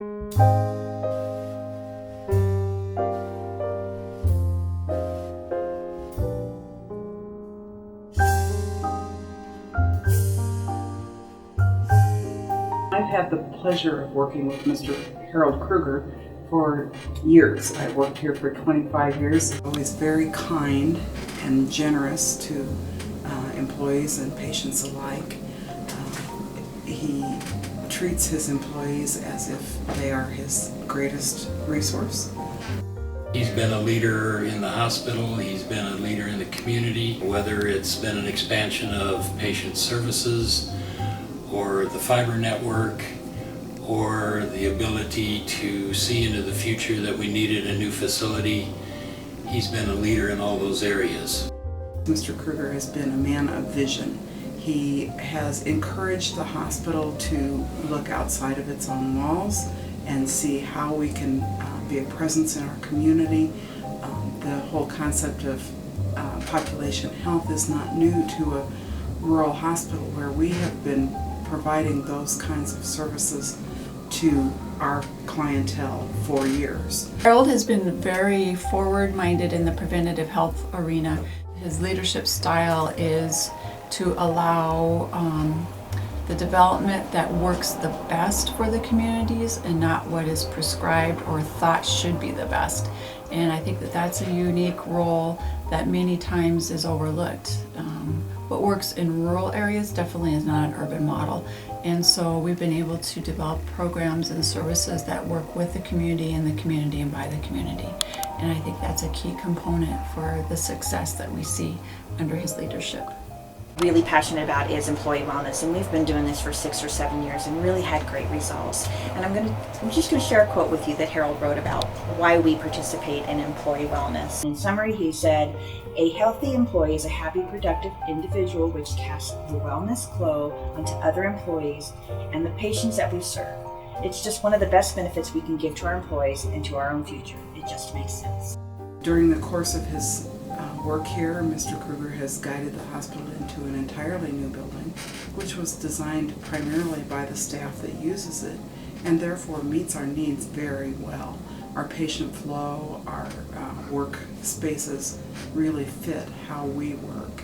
I've had the pleasure of working with Mr. Harold Krueger for years. I've worked here for 25 years. Always very kind and generous to employees and patients alike. He treats his employees as if they are his greatest resource. He's been a leader in the hospital, he's been a leader in the community, whether it's been an expansion of patient services or the fiber network or the ability to see into the future that we needed a new facility. He's been a leader in all those areas. Mr. Krueger has been a man of vision. He has encouraged the hospital to look outside of its own walls and see how we can be a presence in our community. The whole concept of population health is not new to a rural hospital where we have been providing those kinds of services to our clientele for years. Harold has been very forward-minded in the preventative health arena. His leadership style is to allow the development that works the best for the communities and not what is prescribed or thought should be the best. And I think that that's a unique role that many times is overlooked. What works in rural areas definitely is not an urban model. And so we've been able to develop programs and services that work with the community and by the community. And I think that's a key component for the success that we see under his leadership. Really passionate about is employee wellness, and we've been doing this for 6 or 7 years and really had great results. And I'm just going to share a quote with you that Harold wrote about why we participate in employee wellness. In summary, he said, "A healthy employee is a happy, productive individual which casts the wellness glow onto other employees and the patients that we serve. It's just one of the best benefits we can give to our employees and to our own future. It just makes sense." During the course of his work here, Mr. Krueger has guided the hospital into an entirely new building, which was designed primarily by the staff that uses it, and therefore meets our needs very well. Our patient flow, our work spaces really fit how we work.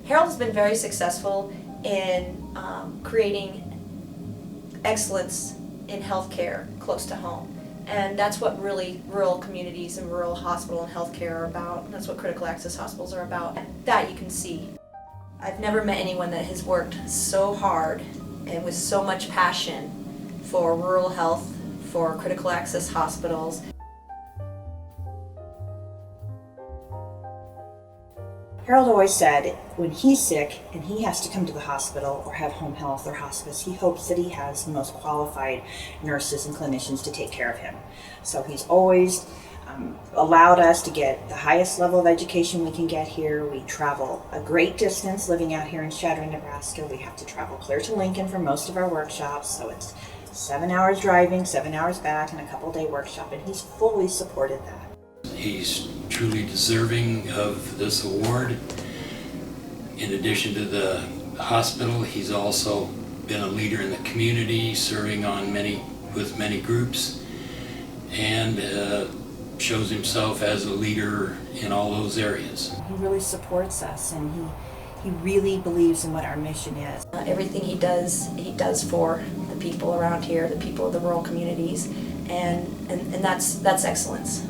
Harold has been very successful in creating excellence in healthcare close to home. And that's what really rural communities and rural hospital and healthcare are about. That's what critical access hospitals are about. And that you can see. I've never met anyone that has worked so hard and with so much passion for rural health, for critical access hospitals. Harold always said when he's sick and he has to come to the hospital or have home health or hospice, he hopes that he has the most qualified nurses and clinicians to take care of him. So he's always allowed us to get the highest level of education we can get here. We travel a great distance living out here in Chadron, Nebraska. We have to travel clear to Lincoln for most of our workshops, so it's 7 hours driving, 7 hours back, and a couple-day workshop, and he's fully supported that. He's truly deserving of this award. In addition to the hospital, he's also been a leader in the community, serving on with many groups, and shows himself as a leader in all those areas. He really supports us, and he really believes in what our mission is. Everything he does for the people around here, the people of the rural communities, and that's excellence.